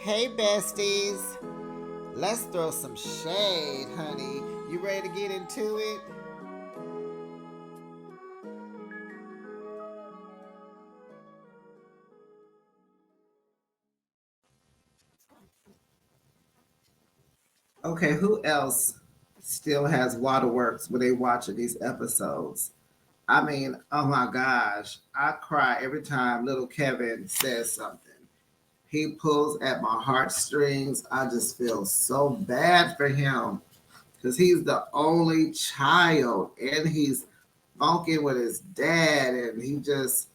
Hey besties, let's throw some shade, honey. You ready to get into it? Okay, who else still has waterworks when they watching these episodes? I mean, oh my gosh, I cry every time little Kevin says something. He pulls at my heartstrings. I just feel so bad for him because he's the only child and he's funky with his dad and he just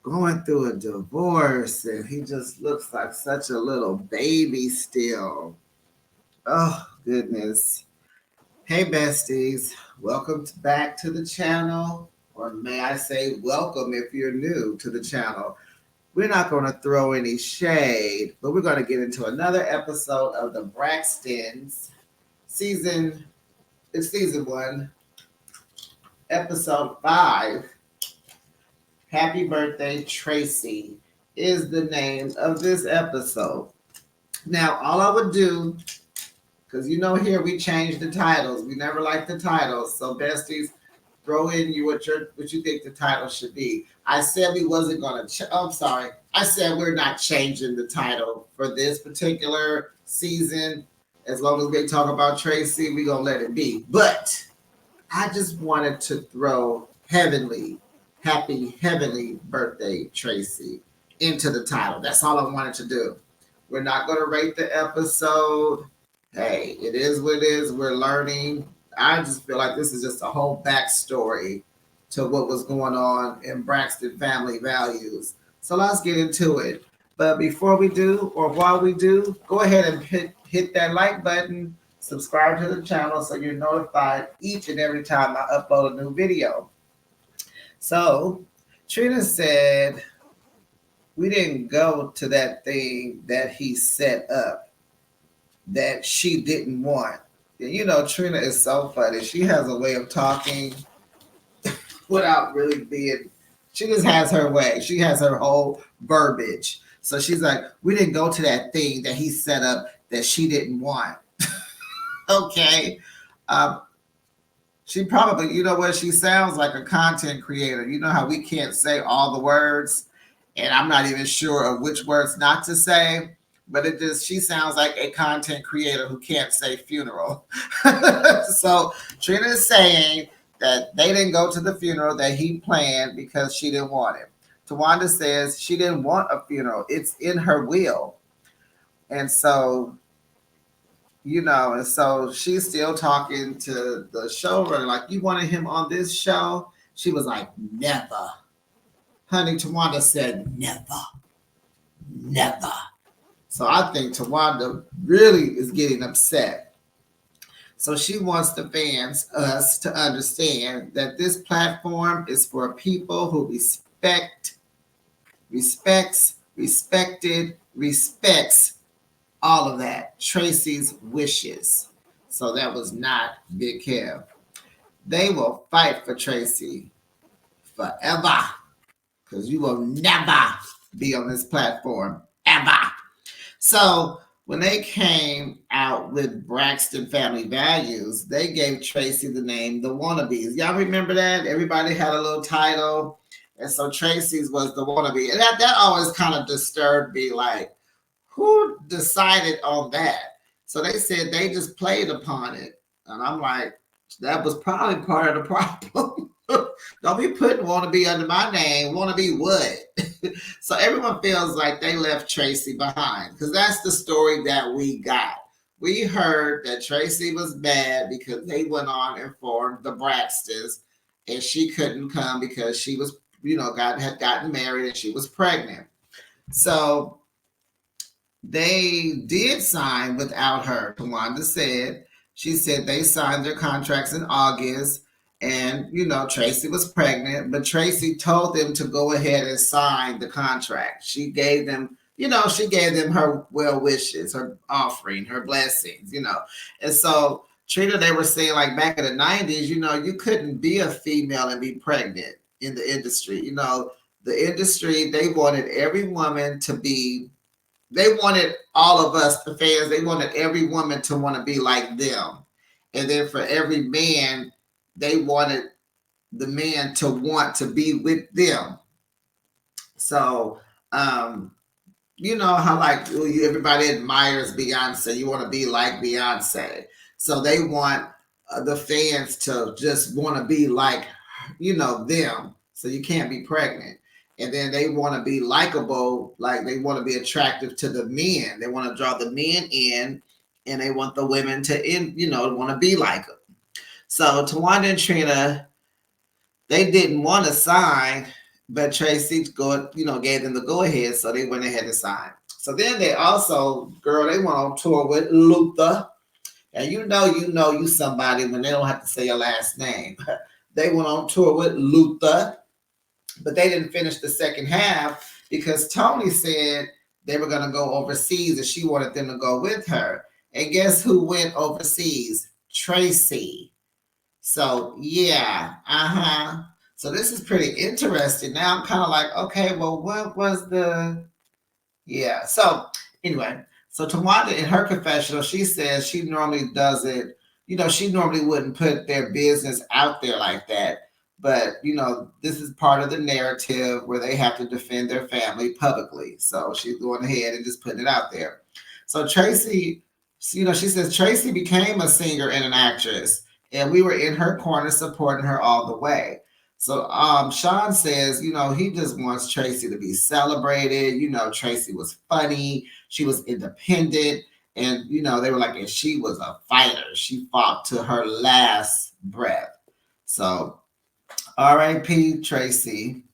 going through a divorce and he just looks like such a little baby still. Oh, goodness. Hey, besties. Welcome back to the channel. Or may I say, welcome if you're new to the channel. We're not going to throw any shade, but we're going to get into another episode of the Braxtons season. It's season 1, episode 5. Happy Birthday, Traci is the name of this episode. Now, all I would do, because here we change the titles. We never like the titles. So, besties, throw in what you think the title should be. I said we wasn't going to. I'm sorry. I said we're not changing the title for this particular season. As long as we talk about Traci, we're going to let it be. But I just wanted to throw happy heavenly birthday, Traci, into the title. That's all I wanted to do. We're not going to rate the episode. Hey, it is what it is. We're learning. I just feel like this is just a whole backstory to what was going on in Braxton Family Values. So let's get into it. But before we do, or while we do, go ahead and hit that like button, subscribe to the channel so you're notified each and every time I upload a new video. So Trina said we didn't go to that thing that he set up that she didn't want. Trina is so funny. She has a way of talking without really being, she just has her way. She has her whole verbiage. So she's like, we didn't go to that thing that he set up that she didn't want. Okay. Um, she probably, she sounds like a content creator. You know how we can't say all the words, and I'm not even sure of which words not to say, but she sounds like a content creator who can't say funeral. So Trina is saying that they didn't go to the funeral that he planned because she didn't want it. Tawanda says she didn't want a funeral. It's in her will. And so and so she's still talking to the showrunner, like, you wanted him on this show? She was like, never. Honey, Tawanda said, never. Never. So I think Tawanda really is getting upset. So she wants the fans, us, to understand that this platform is for people who respects all of that. Traci's wishes. So that was not Big Kev. They will fight for Traci forever because you will never be on this platform ever. So when they came out with Braxton Family Values, they gave Traci the name The Wannabes. Y'all remember that? Everybody had a little title. And so Traci's was The Wannabe. And that always kind of disturbed me, like, who decided on that? So they said they just played upon it. And I'm like, that was probably part of the problem. Don't be putting Wannabe under my name. Wannabe what? So everyone feels like they left Traci behind because that's the story that we got. We heard that Traci was mad because they went on and formed the Braxtons and she couldn't come because she was, had gotten married and she was pregnant. So they did sign without her. Tawanda said, she said they signed their contracts in August and, Traci was pregnant, but Traci told them to go ahead and sign the contract. She gave them, her well wishes, her offering, her blessings, And so Trina, they were saying like back in the 90s, you couldn't be a female and be pregnant in the industry. The industry, they wanted every woman to be they wanted all of us, the fans, they wanted every woman to want to be like them. And then for every man, they wanted the man to want to be with them. So, you know how like everybody admires Beyonce, you want to be like Beyonce. So they want the fans to just want to be like, you know, them. So you can't be pregnant. And then they want to be likable, like they want to be attractive to the men. They want to draw the men in, and they want the women to, you know, want to be like them. So Tawanda and Trina, they didn't want to sign, but Traci gave them the go ahead, so they went ahead and signed. So then they also, girl, they went on tour with Luther. And you know you somebody when they don't have to say your last name. They went on tour with Luther, but they didn't finish the second half because Tony said they were going to go overseas and she wanted them to go with her. And guess who went overseas? Traci. So yeah, So this is pretty interesting. Now I'm kind of like, okay, well, what was yeah. So anyway, so Tawanda in her confessional, she says she normally doesn't, she normally wouldn't put their business out there like that. But, this is part of the narrative where they have to defend their family publicly. So she's going ahead and just putting it out there. So Traci, she says Traci became a singer and an actress, and we were in her corner supporting her all the way. So Sean says, he just wants Traci to be celebrated. Traci was funny. She was independent. And, they were like, and she was a fighter. She fought to her last breath. So R.I.P. Traci.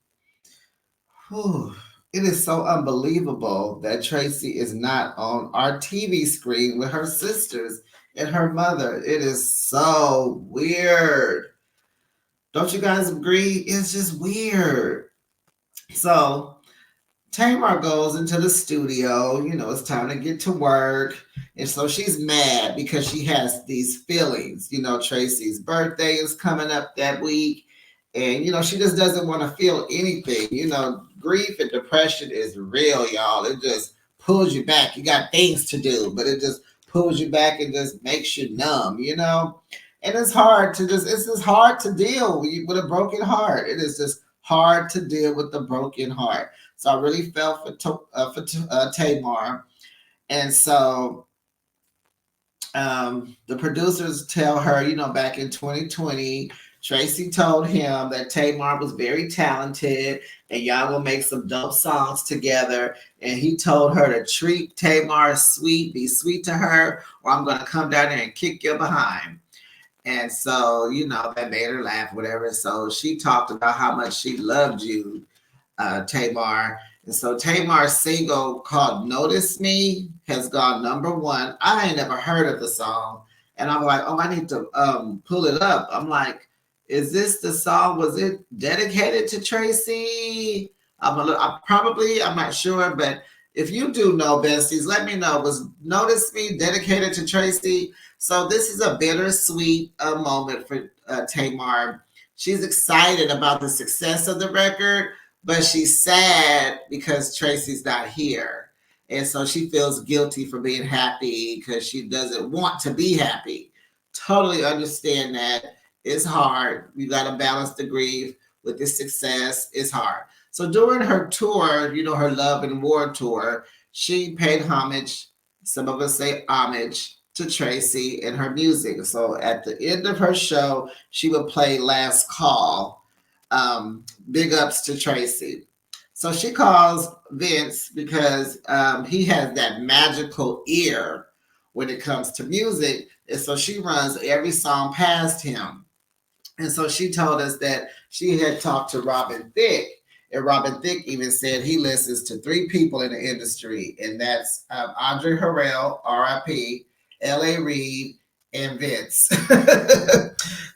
Whew. It is so unbelievable that Traci is not on our TV screen with her sisters and her mother. It is so weird. Don't you guys agree? It's just weird. So Tamar goes into the studio. It's time to get to work. And so she's mad because she has these feelings. Traci's birthday is coming up that week. And, she just doesn't want to feel anything. Grief and depression is real, y'all. It just pulls you back. You got things to do, but it just pulls you back and just makes you numb, And it's hard to it's just hard to deal with a broken heart. It is just hard to deal with the broken heart. So I really felt for Tamar. And so the producers tell her, back in 2020, Traci told him that Tamar was very talented and y'all will make some dope songs together. And he told her to treat Tamar sweet, be sweet to her, or I'm going to come down there and kick your behind. And so, that made her laugh, whatever. So she talked about how much she loved you, Tamar. And so Tamar's single called Notice Me has gone #1. I ain't never heard of the song. And I'm like, oh, I need to pull it up. I'm like, is this the song? Was it dedicated to Traci? I'm not sure. But if you do know, besties, let me know. Was Notice Me dedicated to Traci? So this is a bittersweet moment for Tamar. She's excited about the success of the record, but she's sad because Traci's not here. And so she feels guilty for being happy because she doesn't want to be happy. Totally understand that. It's hard. You got to balance the grief with the success. It's hard. So during her tour, her Love and War tour, she paid homage, some of us say homage, to Traci and her music. So at the end of her show, she would play Last Call. Big ups to Traci. So she calls Vince because he has that magical ear when it comes to music. And so she runs every song past him. And so she told us that she had talked to Robin Thicke. And Robin Thicke even said he listens to 3 people in the industry. And that's Andre Harrell, R.I.P., L.A. Reid, and Vince.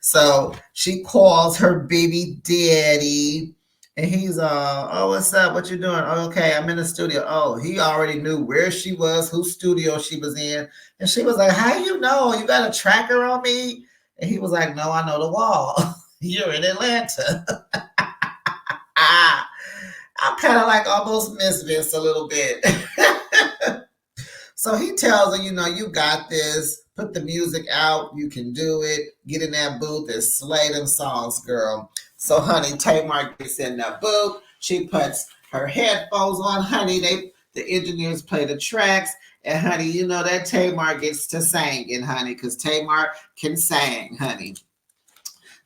So she calls her baby daddy. And he's, oh, what's up? What you doing? Oh, okay, I'm in the studio. Oh, he already knew where she was, whose studio she was in. And she was like, how you know? You got a tracker on me? And he was like, no, I know the wall. You're in Atlanta. I'm kind of like almost Miss Vince a little bit. So he tells her, you got this. Put the music out. You can do it. Get in that booth and slay them songs, girl. So, honey, Tamar gets in the booth. She puts her headphones on. Honey, the engineers play the tracks. And, honey, that Tamar gets to singing, honey, because Tamar can sing, honey.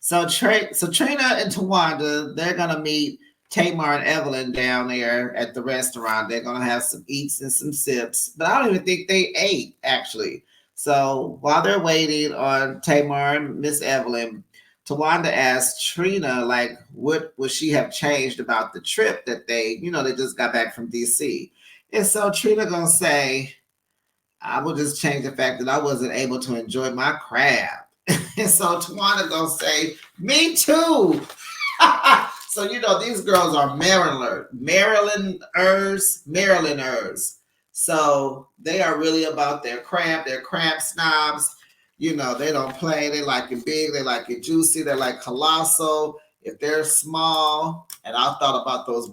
So Trina and Tawanda, they're gonna meet Tamar and Evelyn down there at the restaurant. They're gonna have some eats and some sips, but I don't even think they ate actually. So while they're waiting on Tamar and Miss Evelyn, Tawanda asked Trina, like, what would she have changed about the trip that they just got back from DC. And so Trina gonna say, I will just change the fact that I wasn't able to enjoy my crab. And so Tawana gonna say, me too. So these girls are Marylanders. So they are really about their crab. They're crab snobs. They don't play. They like it big. They like it juicy. They like colossal. If they're small, and I thought about those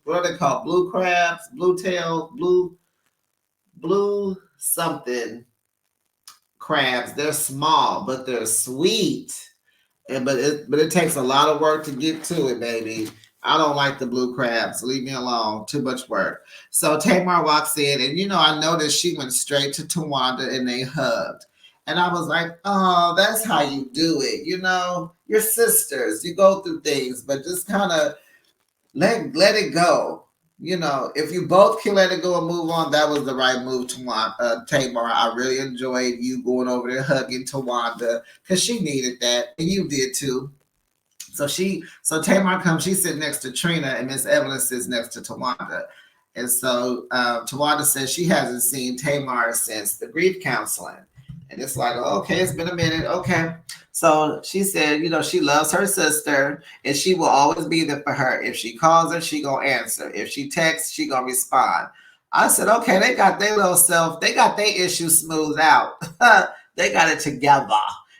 what are they called? Blue crabs, blue tail, blue something crabs. They're small, but they're sweet. But it takes a lot of work to get to it, baby. I don't like the blue crabs. Leave me alone. Too much work. So Tamar walks in, and I noticed she went straight to Tawanda and they hugged. And I was like, oh, that's how you do it. You're sisters. You go through things, but just kind of let it go. If you both can let it go and move on, that was the right move, Tamar. I really enjoyed you going over there hugging Tawanda because she needed that, and you did too. So Tamar comes, she's sitting next to Trina, and Miss Evelyn sits next to Tawanda. And so Tawanda says she hasn't seen Tamar since the grief counseling. And it's like, okay, it's been a minute. Okay. So she said, she loves her sister and she will always be there for her. If she calls her, she gonna answer. If she texts, she gonna respond. I said, okay, they got their little self, they got their issues smoothed out. They got it together.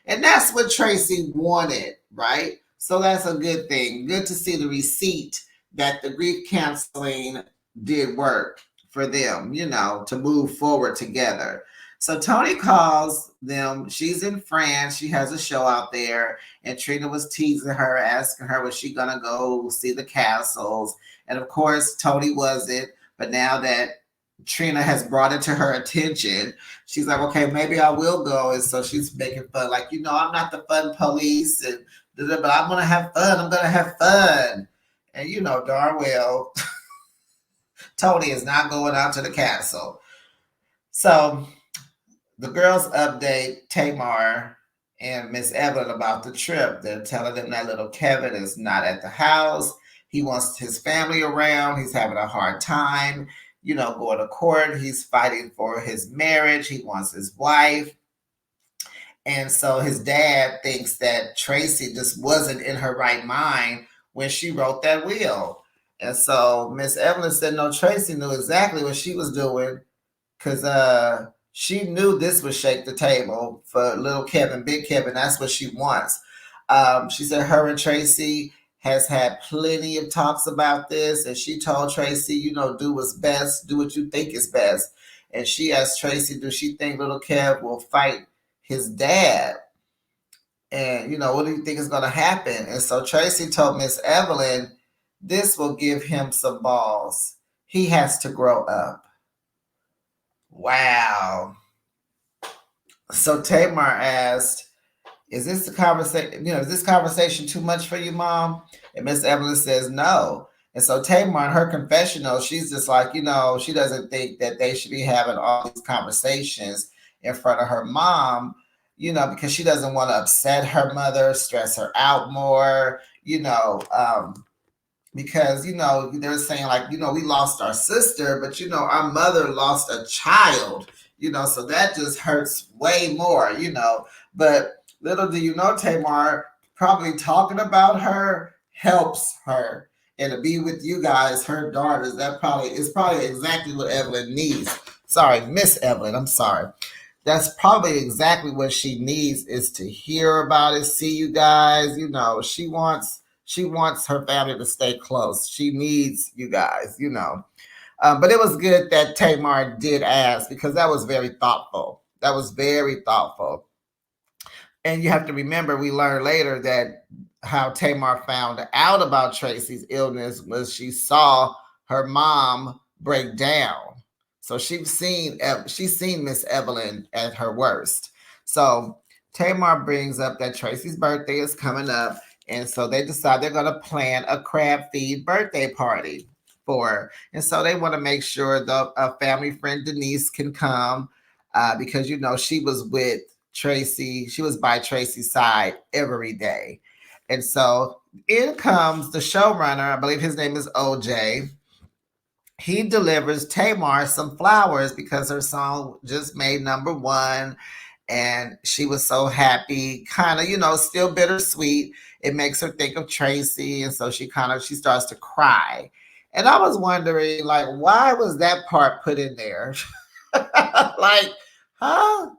And that's what Traci wanted, right? So that's a good thing. Good to see the receipt that the grief counseling did work for them, to move forward together. So Tony calls them. She's in France. She has a show out there. And Trina was teasing her, asking her, was she going to go see the castles? And of course, Tony wasn't. But now that Trina has brought it to her attention, she's like, okay, maybe I will go. And so she's making fun, like, I'm not the fun police, but I'm going to have fun. I'm going to have fun. And darn well, Tony is not going out to the castle. So the girls update Tamar and Miss Evelyn about the trip. They're telling them that little Kevin is not at the house. He wants his family around. He's having a hard time, going to court. He's fighting for his marriage. He wants his wife. And so his dad thinks that Traci just wasn't in her right mind when she wrote that will. And so Miss Evelyn said, no, Traci knew exactly what she was doing because she knew this would shake the table for little Kevin, big Kevin. That's what she wants. She said her and Traci has had plenty of talks about this. And she told Traci, do what's best. Do what you think is best. And she asked Traci, do she think little Kev will fight his dad? And, what do you think is going to happen? And so Traci told Miss Evelyn, this will give him some balls. He has to grow up. Wow. So Tamar asked, is this conversation too much for you, Mom? And Miss Evelyn says no. And so Tamar, in her confessional, she's just like, she doesn't think that they should be having all these conversations in front of her mom, because she doesn't want to upset her mother, stress her out more, because they're saying like, we lost our sister, but our mother lost a child, so that just hurts way more, but little do you know, Tamar, probably talking about her helps her, and to be with you guys, her daughters, is probably exactly what Evelyn needs. Sorry, Miss Evelyn, I'm sorry. That's probably exactly what she needs, is to hear about it, see you guys. She wants her family to stay close. She needs you guys, But it was good that Tamar did ask because that was very thoughtful. That was very thoughtful. And you have to remember, we learned later that how Tamar found out about Traci's illness was she saw her mom break down. So she's seen Miss Evelyn at her worst. So Tamar brings up that Traci's birthday is coming up, and so they decide they're going to plan a crab feed birthday party for her. And so they want to make sure the family friend Denise can come because she was with Traci. She was by Traci's side every day. And so in comes the showrunner. I believe his name is OJ. He delivers Tamar some flowers because her song just made #1 and she was so happy, kind of, still bittersweet. It makes her think of Traci. And so she starts to cry. And I was wondering, like, why was that part put in there? Like, huh?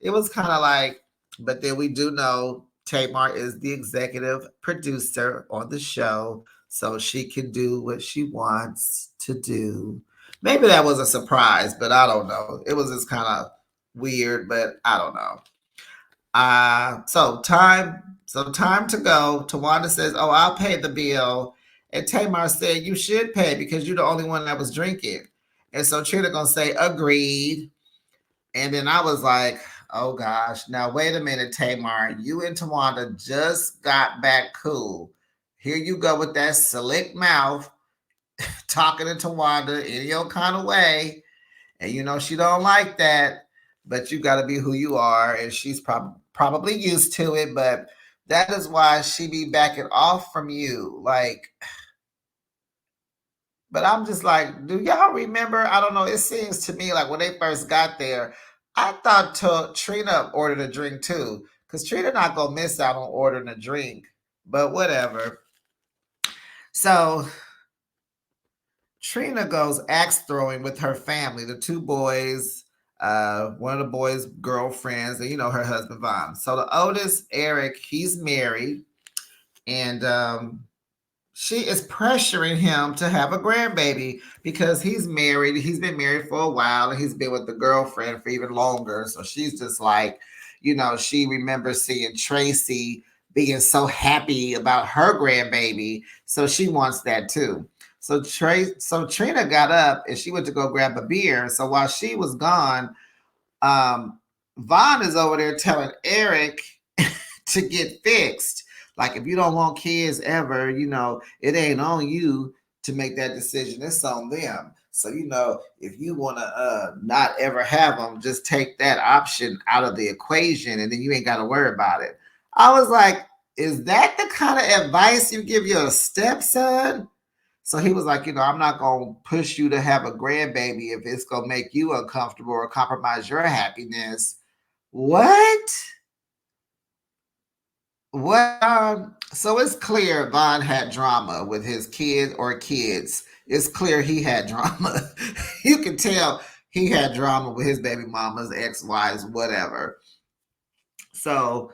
It was kind of like, but then we do know Tamar is the executive producer on the show, so she can do what she wants to do. Maybe that was a surprise, but I don't know. It was just kind of weird, but I don't know. So time to go. Tawanda says, "Oh, I'll pay the bill," and Tamar said, "You should pay because you're the only one that was drinking." And so Trina gonna say, "Agreed." And then I was like, oh gosh, now wait a minute, Tamar. You and Tawanda just got back cool. Here you go with that slick mouth talking to Tawanda in your kind of way. And she don't like that, but you got to be who you are. And she's probably used to it, but that is why she be backing off from you. Like, but I'm just like, do y'all remember? I don't know. It seems to me like when they first got there, I thought Trina ordered a drink too, because Trina not gonna miss out on ordering a drink. But whatever. So Trina goes axe throwing with her family, the two boys, one of the boys' girlfriends, and her husband Vaughn. So the oldest, Eric, he's married, and she is pressuring him to have a grandbaby because he's married. He's been married for a while and he's been with the girlfriend for even longer. So she's just like, she remembers seeing Traci being so happy about her grandbaby. So she wants that too. So Trina got up and she went to go grab a beer. So while she was gone, Vaughn is over there telling Eric to get fixed. Like, if you don't want kids ever, it ain't on you to make that decision. It's on them. So, if you want to not ever have them, just take that option out of the equation and then you ain't got to worry about it. I was like, is that the kind of advice you give your stepson? So he was like, I'm not going to push you to have a grandbaby if it's going to make you uncomfortable or compromise your happiness. What? So it's clear Vaughn had drama with his kid or kids. It's clear he had drama. You can tell he had drama with his baby mamas, ex-wives, whatever. So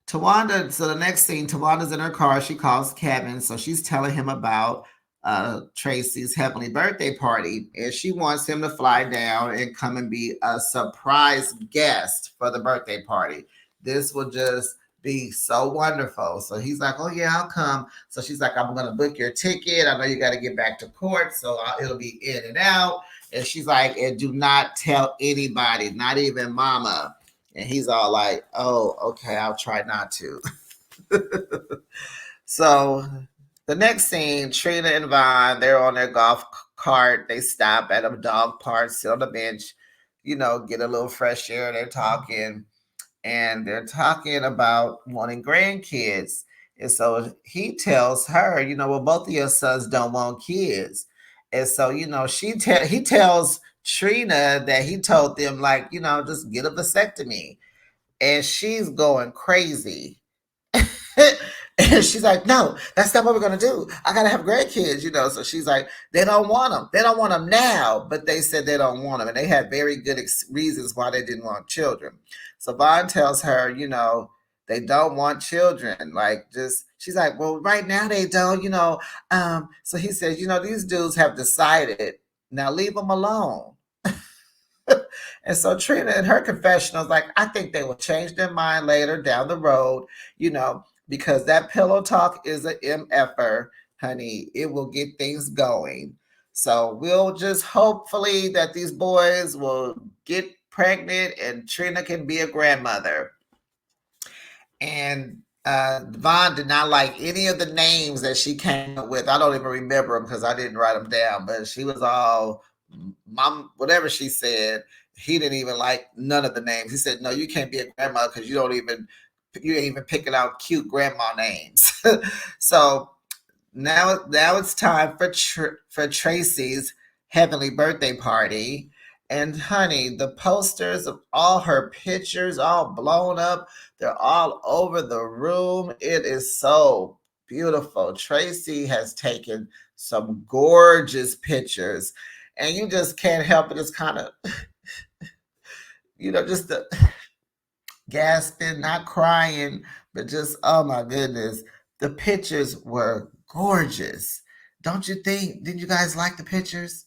the next scene, Tawanda's in her car. She calls Kevin. So she's telling him about Traci's heavenly birthday party. And she wants him to fly down and come and be a surprise guest for the birthday party. This will just be so wonderful. So he's like, oh yeah, I'll come. So she's like, I'm going to book your ticket. I know you got to get back to court. So it'll be in and out. And she's like, and do not tell anybody, not even mama. And he's all like, oh, okay, I'll try not to. So the next scene, Trina and Vaughn, they're on their golf cart. They stop at a dog park, sit on the bench, get a little fresh air. They're talking. And they're talking about wanting grandkids. And so he tells her, well, both of your sons don't want kids. And so, he tells Trina that he told them, like, just get a vasectomy. And she's going crazy. And she's like, no, that's not what we're going to do. I got to have grandkids, So she's like, they don't want them. They don't want them now. But they said they don't want them. And they had very good reasons why they didn't want children. So Vaughn tells her, they don't want children. She's like, well, right now they don't, So he says, these dudes have decided Now leave them alone. And so Trina in her confessional was like, I think they will change their mind later down the road, because that pillow talk is an MFer, honey. It will get things going. So we'll just hopefully that these boys will get pregnant and Trina can be a grandmother. And Vaughn did not like any of the names that she came up with. I don't even remember them because I didn't write them down, but she was all mom, whatever she said. He didn't even like none of the names. He said, "No, you can't be a grandma because you ain't even picking out cute grandma names." So now it's time for Traci's heavenly birthday party. And honey, the posters of all her pictures all blown up. They're all over the room. It is so beautiful. Traci has taken some gorgeous pictures. And you just can't help it. It's kind of, just the gasping, not crying, but just, oh my goodness. The pictures were gorgeous. Don't you think? Did you guys like the pictures?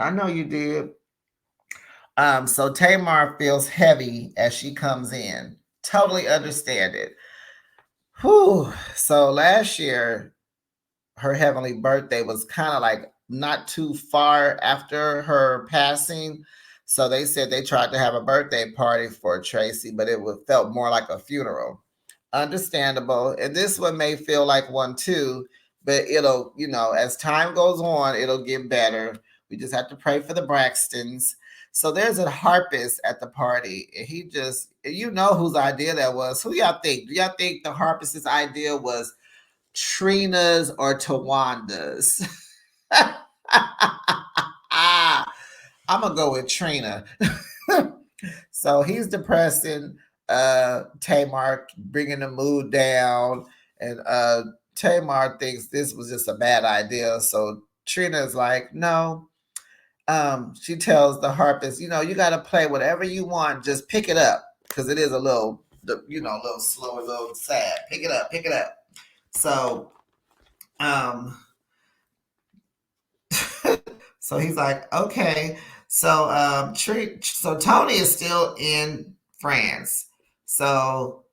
I know you did. So Tamar feels heavy as she comes in. Totally understand it. Whew. So last year, her heavenly birthday was kind of like not too far after her passing. So they said they tried to have a birthday party for Traci, but it felt more like a funeral. Understandable. And this one may feel like one too, but it'll, as time goes on, it'll get better. We just have to pray for the Braxtons. So there's a harpist at the party, and he just, whose idea that was. Who y'all think? Do y'all think the harpist's idea was Trina's or Tawanda's? I'm gonna go with Trina. So he's depressing Tamar, bringing the mood down, and Tamar thinks this was just a bad idea. So Trina's like, no. She tells the harpist, you got to play whatever you want, just pick it up, because it is a little, a little slow, a little sad. Pick it up. So, so he's like, okay. So, so Tony is still in France. So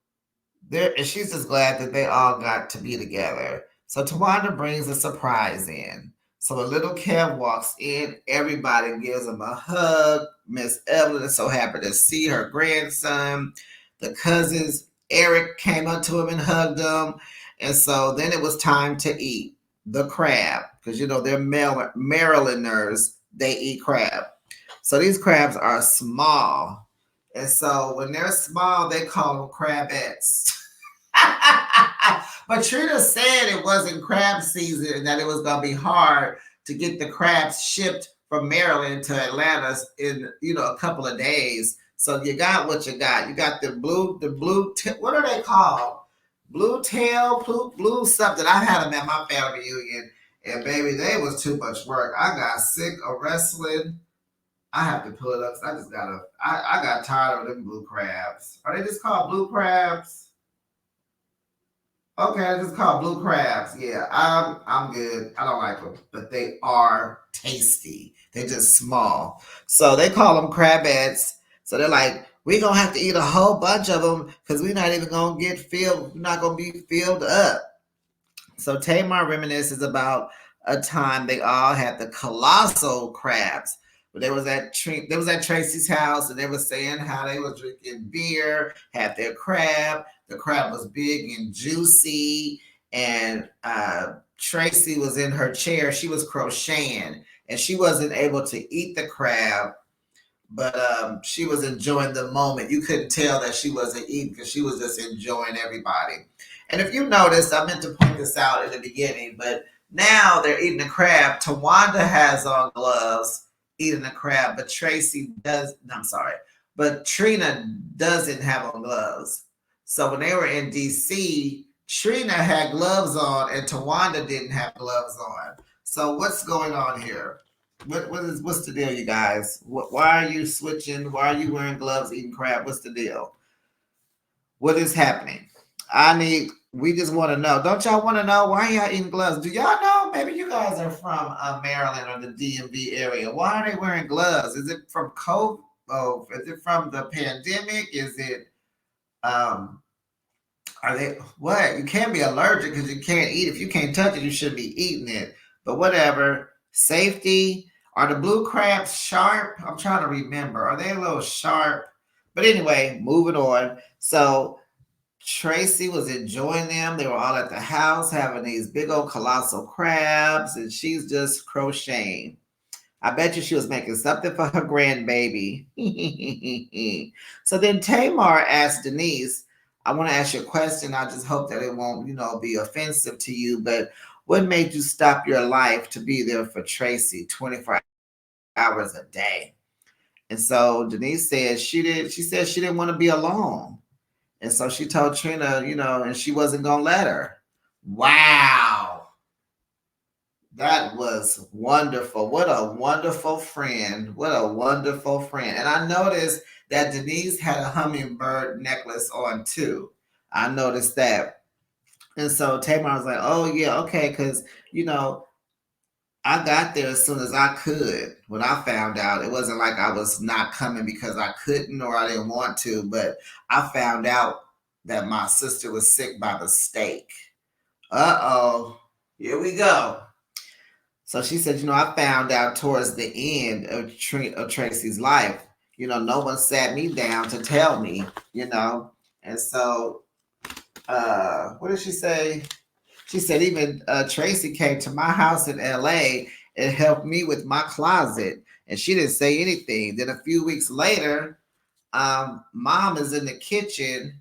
and she's just glad that they all got to be together. So Tawanda brings a surprise in. So a little Kev walks in. Everybody gives him a hug. Miss Evelyn is so happy to see her grandson. The cousins, Eric came up to him and hugged him. And so then it was time to eat the crab. Because, they're Marylanders. They eat crab. So these crabs are small. And so when they're small, they call them crabettes. But Trina said it wasn't crab season and that it was going to be hard to get the crabs shipped from Maryland to Atlanta in, a couple of days. So you got what you got. You got the blue, what are they called? Blue tail, blue something. I had them at my family reunion, and baby, they was too much work. I got sick of wrestling. I have to pull it up. I got tired of them blue crabs. Are they just called blue crabs? Okay, it's called blue crabs. Yeah, I'm good. I don't like them, but they are tasty. They're just small. So they call them crabettes. So they're like, we're going to have to eat a whole bunch of them because we're not even going to get filled. We're not going to be filled up. So Tamar reminisces about a time they all had the colossal crabs. But they was at Traci's house, and they were saying how they was drinking beer, had their crab. The crab was big and juicy, and Traci was in her chair. She was crocheting, and she wasn't able to eat the crab, but she was enjoying the moment. You couldn't tell that she wasn't eating because she was just enjoying everybody. And if you noticed, I meant to point this out in the beginning, but now they're eating the crab. Tawanda has on gloves eating the crab, but but Trina doesn't have on gloves. So when they were in DC, Trina had gloves on and Tawanda didn't have gloves on. So what's going on here? What's the deal, you guys? Why are you switching? Why are you wearing gloves eating crab? What's the deal? What is happening? We just want to know. Don't y'all want to know why y'all eating gloves? Do y'all know? maybe you guys are from Maryland or the DMV area. Why are they wearing gloves? Is it from COVID? Oh, is it from the pandemic? Is it um are they what? You can't be allergic because you can't eat. If you can't touch it, you shouldn't be eating it. But whatever. Safety. Are the blue crabs sharp? I'm trying to remember. Are they a little sharp? But anyway, moving on. So Traci was enjoying them. They were all at the house having these big old colossal crabs, and she's just crocheting. I bet you she was making something for her grandbaby. So then Tamar asked Denise, I want to ask you a question. I just hope that it won't, be offensive to you, but what made you stop your life to be there for Traci 24 hours a day? And so Denise said she said she didn't want to be alone. And so she told Trina, and she wasn't going to let her. Wow. That was wonderful. What a wonderful friend. What a wonderful friend. And I noticed that Denise had a hummingbird necklace on too. I noticed that. And so Tamar was like, oh, yeah, okay, because, I got there as soon as I could. When I found out, it wasn't like I was not coming because I couldn't or I didn't want to, but I found out that my sister was sick by mistake. Uh-oh, here we go. So she said, I found out towards the end of Traci's life. No one sat me down to tell me, And so, what did she say? She said even Traci came to my house in LA and helped me with my closet. And she didn't say anything. Then a few weeks later, mom is in the kitchen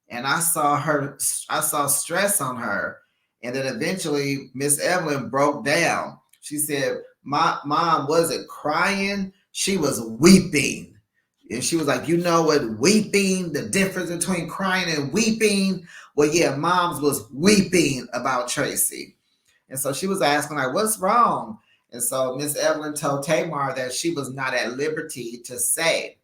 and I saw stress on her. And then eventually Miss Evelyn broke down. She said, my mom wasn't crying. She was weeping. And she was like, what weeping, the difference between crying and weeping? Well, yeah, mom's was weeping about Traci. And so she was asking, like, what's wrong? And so Miss Evelyn told Tamar that she was not at liberty to say.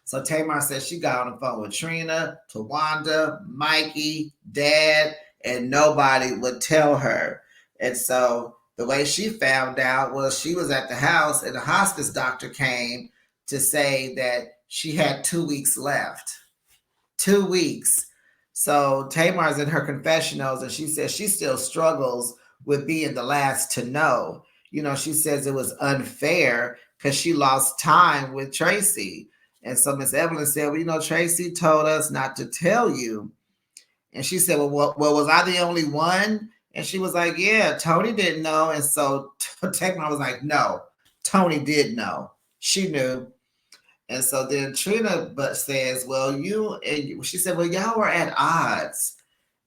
So Tamar said she got on the phone with Trina, Tawanda, Mikey, Dad, and nobody would tell her. And so the way she found out was she was at the house and the hospice doctor came to say that she had 2 weeks left. 2 weeks. So Tamar's in her confessionals and she says she still struggles with being the last to know. She says it was unfair because she lost time with Traci. And so Miss Evelyn said, well, Traci told us not to tell you. And she said, well, was I the only one? And she was like, yeah, Tony didn't know. And so Tamar was like, no, Tony did know. She knew. And so then Trina says, well, she said, well, y'all were at odds.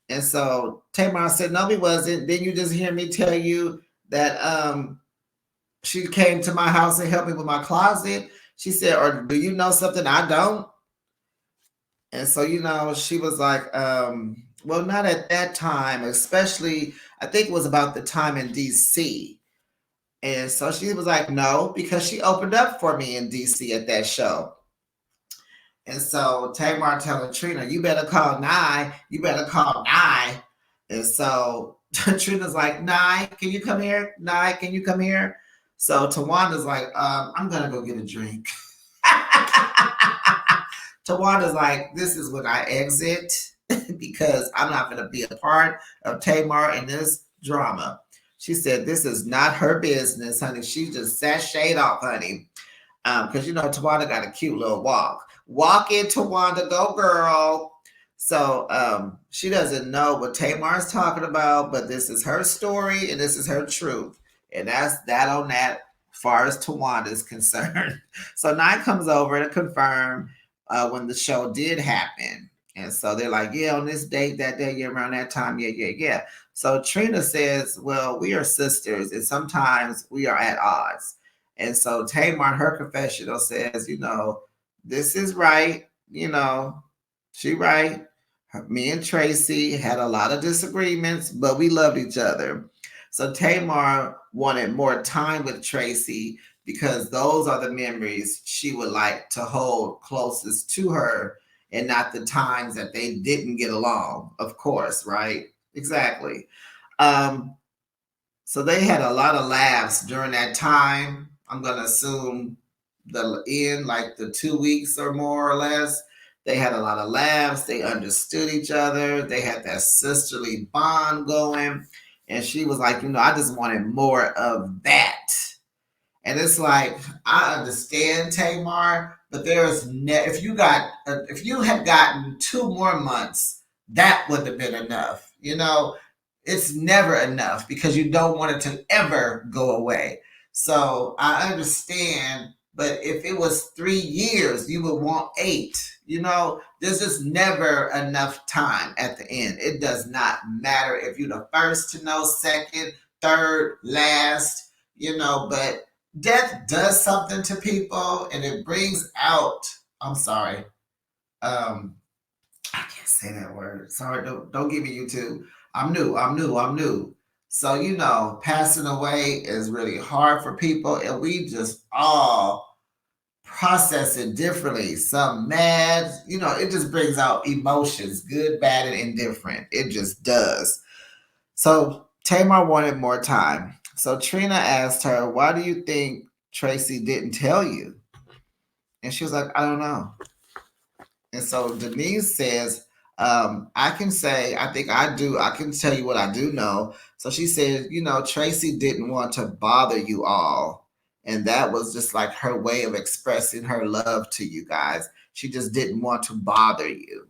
And so Tamar said, no, we wasn't. Then you just hear me tell you that she came to my house and helped me with my closet. She said, or do you know something I don't? And so, she was like, well, not at that time, especially, I think it was about the time in DC. And so she was like, no, because she opened up for me in DC at that show. And so Tamar telling Trina, you better call Nye. You better call Nye. And so Trina's like, Nye, can you come here? Nye, can you come here? So Tawanda's like, I'm going to go get a drink. Tawanda's like, this is when I exit because I'm not going to be a part of Tamar in this drama. She said, this is not her business, honey. She just sashayed off, honey. Because, Tawanda got a cute little walk. Walk in, Tawanda, go girl. So she doesn't know what Tamar's talking about, but this is her story and this is her truth. And that's that on that as far as Tawanda is concerned. So Nye comes over to confirm when the show did happen. And so they're like, yeah, on this date, that day, yeah, around that time, yeah. So Trina says, well, we are sisters and sometimes we are at odds. And so Tamar in her confessional says, this is right. She right. Me and Traci had a lot of disagreements, but we loved each other. So Tamar wanted more time with Traci because those are the memories she would like to hold closest to her and not the times that they didn't get along, of course, right? Exactly. So they had a lot of laughs during that time. I'm gonna assume the end, like the 2 weeks or more or less. They had a lot of laughs. They understood each other. They had that sisterly bond going. And she was like, I just wanted more of that. And it's like, I understand Tamar, but if you had gotten 2 more months, that would have been enough. It's never enough because you don't want it to ever go away. So I understand, but if it was 3 years, you would want 8. There's just never enough time at the end. It does not matter if you're the first to know, second, third, last, but death does something to people and it brings out, I'm sorry, I can't say that word. Sorry, don't give me YouTube. I'm new. So, passing away is really hard for people, and we just all process it differently. Some mad, it just brings out emotions, good, bad, and indifferent. It just does. So Tamar wanted more time. So Trina asked her, "Why do you think Traci didn't tell you?" And she was like, "I don't know." And so Denise says, I can say, I think I do. I can tell you what I do know. So she said, Traci didn't want to bother you all. And that was just like her way of expressing her love to you guys. She just didn't want to bother you.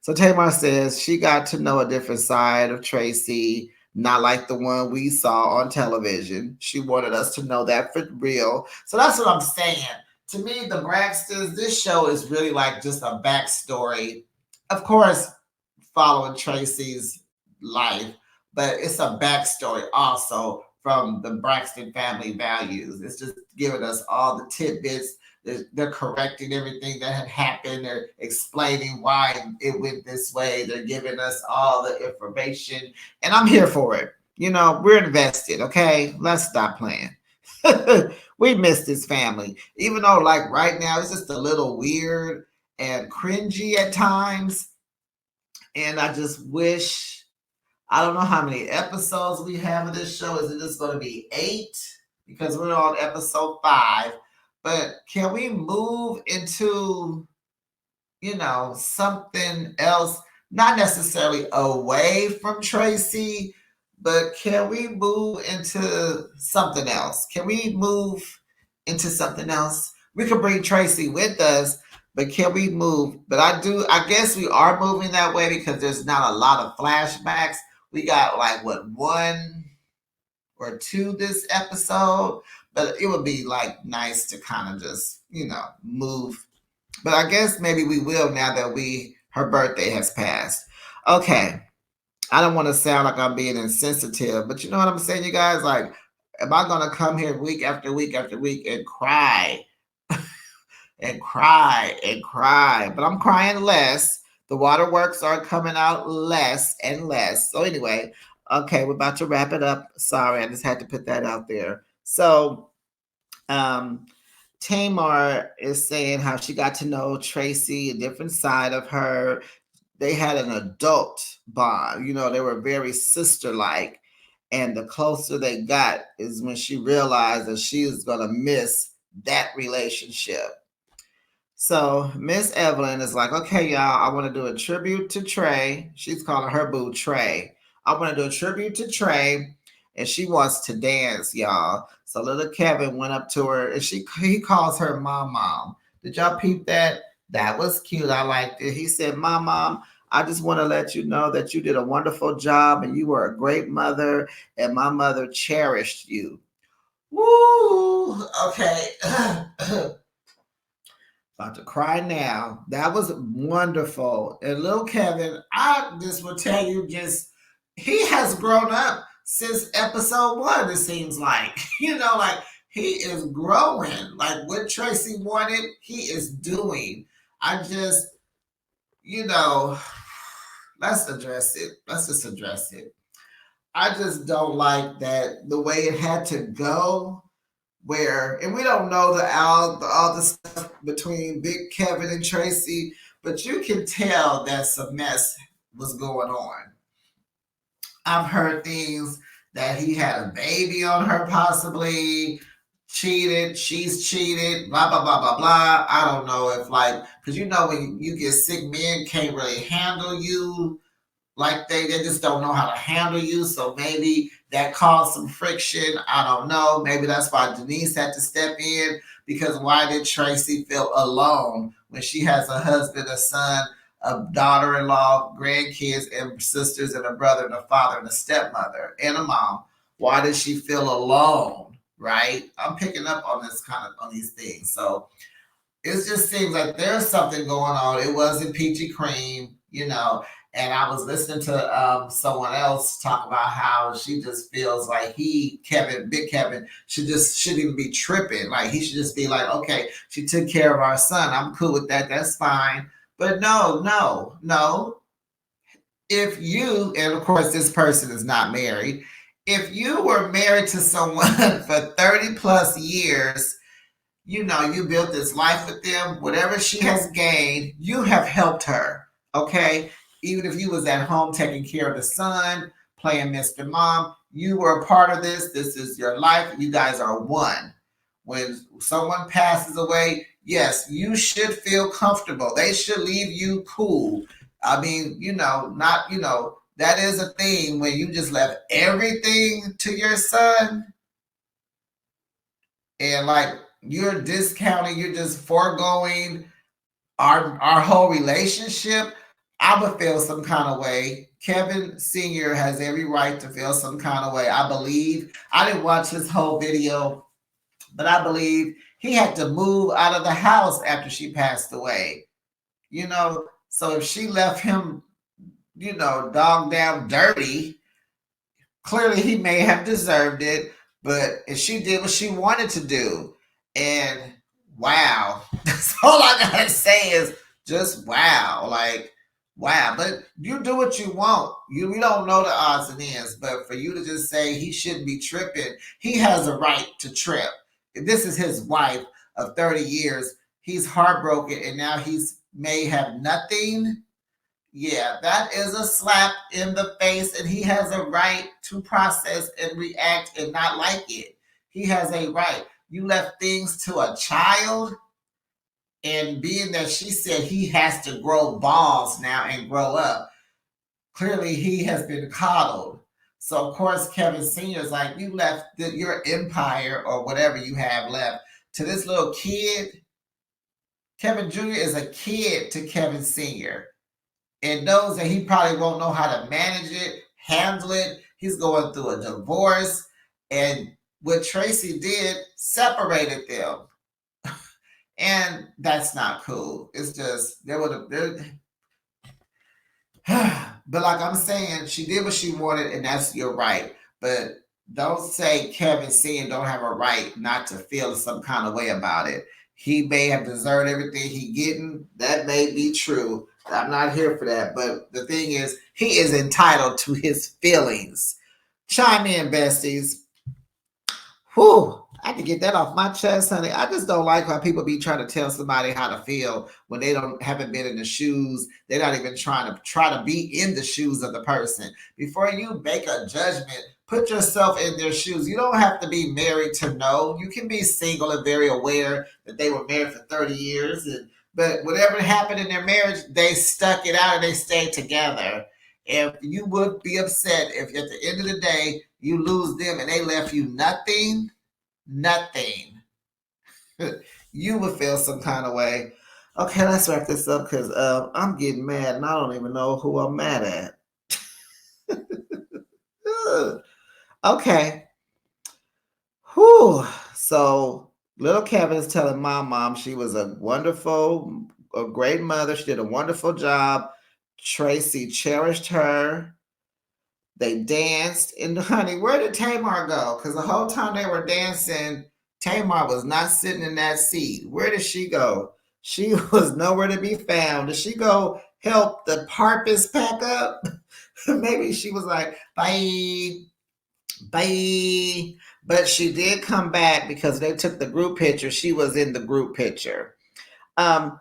So Tamar says she got to know a different side of Traci, not like the one we saw on television. She wanted us to know that for real. So that's what I'm saying. To me, the Braxtons, this show is really like just a backstory. Of course, following Traci's life, but it's a backstory also from the Braxton family values. It's just giving us all the tidbits. They're correcting everything that had happened. They're explaining why it went this way. They're giving us all the information, and I'm here for it. We're invested. Okay, let's stop playing. We miss this family, even though like right now it's just a little weird and cringy at times. And I just wish, I don't know how many episodes we have of this show. Is it just going to be 8? Because we're on episode 5. But can we move into, something else? Not necessarily away from Traci, but can we move into something else? Can we move into something else? We could bring Traci with us, but can we move? But I guess we are moving that way because there's not a lot of flashbacks. We got like what, 1 or 2 this episode, but it would be like nice to kind of just, move. But I guess maybe we will now that her birthday has passed. Okay. I don't want to sound like I'm being insensitive, but you know what I'm saying, you guys? Like, am I going to come here week after week after week and cry and cry and cry? But I'm crying less. The waterworks are coming out less and less. So anyway, okay, we're about to wrap it up. Sorry, I just had to put that out there. So, Tamar is saying how she got to know Traci, a different side of her. They had an adult bond. They were very sister-like. And the closer they got is when she realized that she was going to miss that relationship. So Miss Evelyn is like, okay, y'all, I want to do a tribute to Trey. She's calling her boo Trey. I want to do a tribute to Trey, and she wants to dance, y'all. So little Kevin went up to her, and he calls her mom. Did y'all peep that? That was cute. I liked it. He said, mom, I just want to let you know that you did a wonderful job, and you were a great mother, and my mother cherished you. Woo! Okay. About to cry now. That was wonderful. And little Kevin, I just will tell you, he has grown up since episode 1, it seems like. Like he is growing. Like what Traci wanted, he is doing. I just, let's address it. Let's just address it. I just don't like that the way it had to go. And we don't know all the stuff between Big Kevin and Traci, but you can tell that some mess was going on. I've heard things that he had a baby on her, possibly cheated, she's cheated, blah, blah, blah, blah, blah. I don't know if, like, because when you get sick, men can't really handle you like they just don't know how to handle you. So maybe that caused some friction. I don't know. Maybe that's why Denise had to step in, because why did Traci feel alone when she has a husband, a son, a daughter-in-law, grandkids, and sisters, and a brother, and a father, and a stepmother, and a mom? Why did she feel alone? Right? I'm picking up on this on these things. So it just seems like there's something going on. It wasn't peachy cream, And I was listening to someone else talk about how she just feels like Big Kevin, shouldn't even be tripping. Like he should just be like, okay, she took care of our son. I'm cool with that. That's fine. But no. If you, and of course this person is not married, if you were married to someone for 30 plus years, you built this life with them, whatever she has gained, you have helped her. Okay. Even if you was at home taking care of the son, playing Mr. Mom, you were a part of this. This is your life. You guys are one. When someone passes away, yes, you should feel comfortable. They should leave you cool. I mean, that is a thing when you just left everything to your son, and like you're discounting, you're just foregoing our whole relationship. I would feel some kind of way. Kevin Sr. has every right to feel some kind of way. I believe, I didn't watch his whole video, but I believe he had to move out of the house after she passed away. So if she left him, dogged down dirty, clearly he may have deserved it, but if she did what she wanted to do, and wow, that's all I gotta say is just wow. Like, wow. But you do what you want. We don't know the odds and ends, but for you to just say he shouldn't be tripping, he has a right to trip. If this is his wife of 30 years, he's heartbroken, and now he's may have nothing. Yeah, that is a slap in the face, and he has a right to process and react and not like it. He has a right. You left things to a child, and being that she said he has to grow balls now and grow up, clearly he has been coddled. So, of course, Kevin Sr. is like, you left your empire or whatever you have left to this little kid. Kevin Jr. is a kid to Kevin Sr., and knows that he probably won't know how to manage it, handle it. He's going through a divorce. And what Traci did separated them. And that's not cool. It's just, but like I'm saying, she did what she wanted, and that's your right. But don't say Kevin Sr. don't have a right not to feel some kind of way about it. He may have deserved everything he getting. That may be true. I'm not here for that. But the thing is, he is entitled to his feelings. Chime in, besties. Whew. I had to get that off my chest, honey. I just don't like how people be trying to tell somebody how to feel when they haven't been in the shoes. They're not even trying to be in the shoes of the person. Before you make a judgment, put yourself in their shoes. You don't have to be married to know. You can be single and very aware that they were married for 30 years. But whatever happened in their marriage, they stuck it out and they stayed together. If you would be upset if at the end of the day you lose them and they left you nothing, you would feel some kind of way. Okay, let's wrap this up because I'm getting mad and I don't even know who I'm mad at. Okay. Whew. So little Kevin is telling my mom she was a great mother. She did a wonderful job. Traci cherished her. They danced. And honey, where did Tamar go? Because the whole time they were dancing, Tamar was not sitting in that seat. Where did she go? She was nowhere to be found. Did she go help the harpist pack up? Maybe she was like, bye. But she did come back because they took the group picture. She was in the group picture.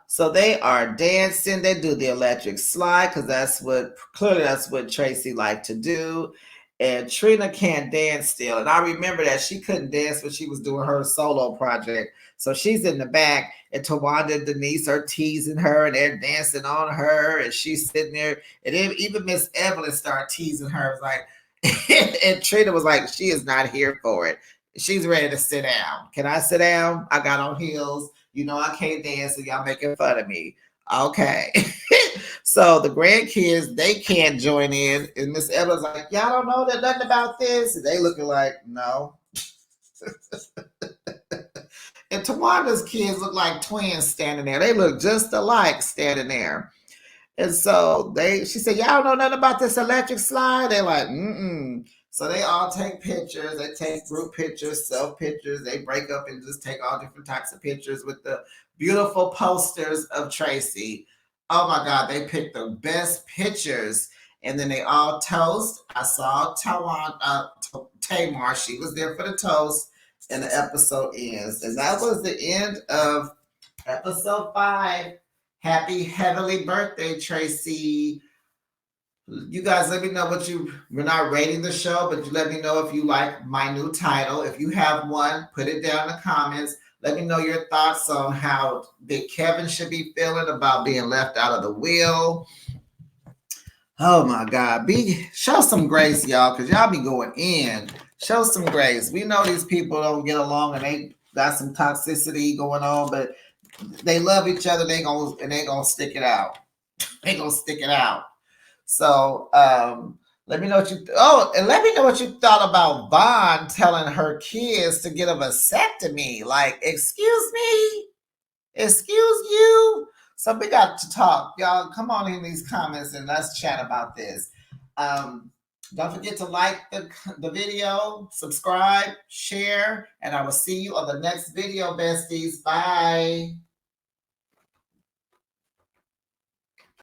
So they are dancing. They do the electric slide because that's what Traci liked to do. And Trina can't dance still. And I remember that she couldn't dance when she was doing her solo project. So she's in the back, and Tawanda and Denise are teasing her, and they're dancing on her, and she's sitting there. And then even Miss Evelyn started teasing her. It was like, and Trina was like, she is not here for it. She's ready to sit down. Can I sit down? I got on heels. You know I can't dance, and y'all making fun of me. Okay. So the grandkids, they can't join in. And Miss Evelyn's like, y'all don't know that nothing about this. And they looking like, no. And Tawanda's kids look like twins standing there. They look just alike standing there. And so she said, y'all don't know nothing about this electric slide? They're like, mm-mm. So they all take pictures. They take group pictures, self pictures. They break up and just take all different types of pictures with the beautiful posters of Traci. Oh my God, they picked the best pictures. And then they all toast. I saw Tamar. She was there for the toast. And the episode ends. And that was the end of episode 5. Happy heavenly birthday, Traci. You guys let me know we're not rating the show, but you let me know if you like my new title. If you have one, put it down in the comments. Let me know your thoughts on how Big Kevin should be feeling about being left out of the will. Oh my God. Show some grace, y'all, because y'all be going in. Show some grace. We know these people don't get along and they got some toxicity going on, but they love each other. They gonna stick it out. They gonna stick it out. So let me know what and let me know what you thought about Vaughn telling her kids to get a vasectomy. Like, excuse me? Excuse you? So we got to talk. Y'all come on in these comments and let's chat about this. Don't forget to like the video, subscribe, share, and I will see you on the next video, besties. Bye.